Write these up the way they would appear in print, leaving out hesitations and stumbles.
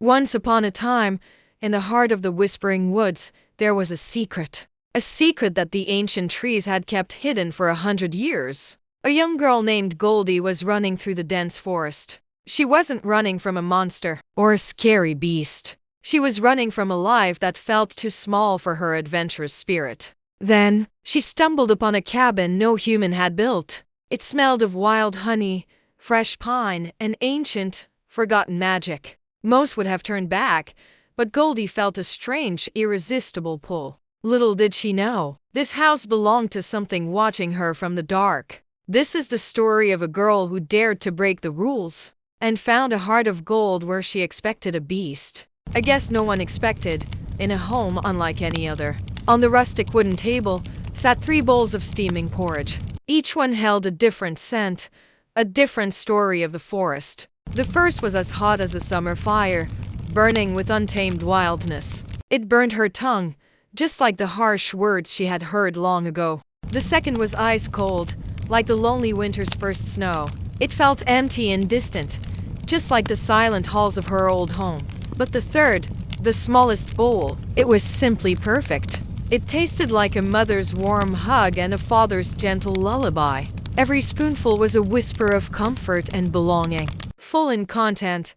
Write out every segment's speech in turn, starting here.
Once upon a time, in the heart of the Whispering Woods, there was a secret. A secret that the ancient trees had kept hidden for 100 years. A young girl named Goldie was running through the dense forest. She wasn't running from a monster or a scary beast. She was running from a life that felt too small for her adventurous spirit. Then, she stumbled upon a cabin no human had built. It smelled of wild honey, fresh pine, and ancient, forgotten magic. Most would have turned back, but Goldie felt a strange, irresistible pull. Little did she know, this house belonged to something watching her from the dark. This is the story of a girl who dared to break the rules and found a heart of gold where she expected a beast. I guess no one expected, in a home unlike any other. On the rustic wooden table sat 3 bowls of steaming porridge. Each one held a different scent, a different story of the forest. The first was as hot as a summer fire, burning with untamed wildness. It burned her tongue, just like the harsh words she had heard long ago. The second was ice cold, like the lonely winter's first snow. It felt empty and distant, just like the silent halls of her old home. But the third, the smallest bowl, it was simply perfect. It tasted like a mother's warm hug and a father's gentle lullaby. Every spoonful was a whisper of comfort and belonging. Full in content,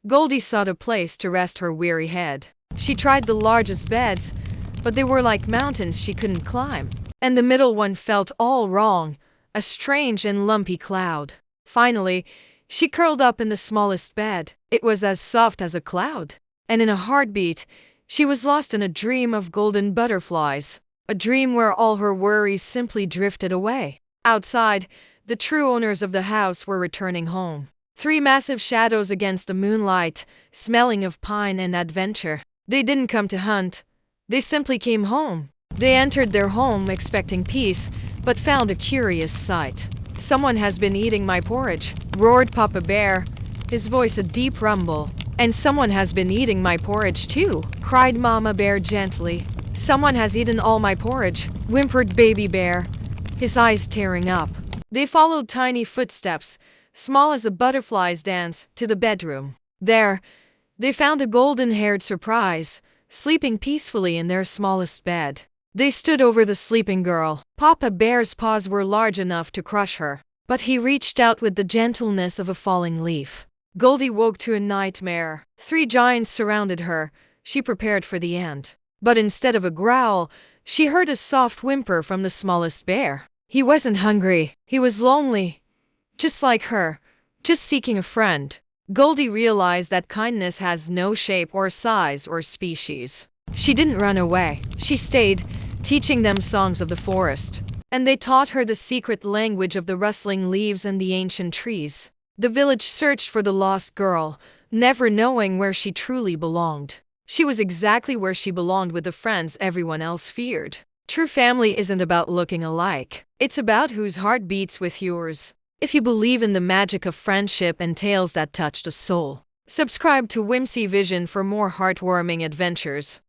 Goldie sought a place to rest her weary head. She tried the largest beds, but they were like mountains she couldn't climb. And the middle one felt all wrong, a strange and lumpy cloud. Finally, she curled up in the smallest bed. It was as soft as a cloud. And in a heartbeat, she was lost in a dream of golden butterflies. A dream where all her worries simply drifted away. Outside, the true owners of the house were returning home. 3 massive shadows against the moonlight, smelling of pine and adventure. They didn't come to hunt. They simply came home. They entered their home expecting peace, but found a curious sight. "Someone has been eating my porridge," roared Papa Bear, his voice a deep rumble. "And someone has been eating my porridge too," cried Mama Bear gently. "Someone has eaten all my porridge," whimpered Baby Bear, his eyes tearing up. They followed tiny footsteps, small as a butterfly's dance, to the bedroom. There, they found a golden-haired surprise, sleeping peacefully in their smallest bed. They stood over the sleeping girl. Papa Bear's paws were large enough to crush her, but he reached out with the gentleness of a falling leaf. Goldie woke to a nightmare. 3 giants surrounded her. She prepared for the end. But instead of a growl, she heard a soft whimper from the smallest bear. He wasn't hungry. He was lonely. Just like her. Just seeking a friend. Goldie realized that kindness has no shape or size or species. She didn't run away. She stayed, teaching them songs of the forest. And they taught her the secret language of the rustling leaves and the ancient trees. The village searched for the lost girl, never knowing where she truly belonged. She was exactly where she belonged with the friends everyone else feared. True family isn't about looking alike. It's about whose heart beats with yours. If you believe in the magic of friendship and tales that touch the soul, subscribe to WhimsyVision for more heartwarming adventures.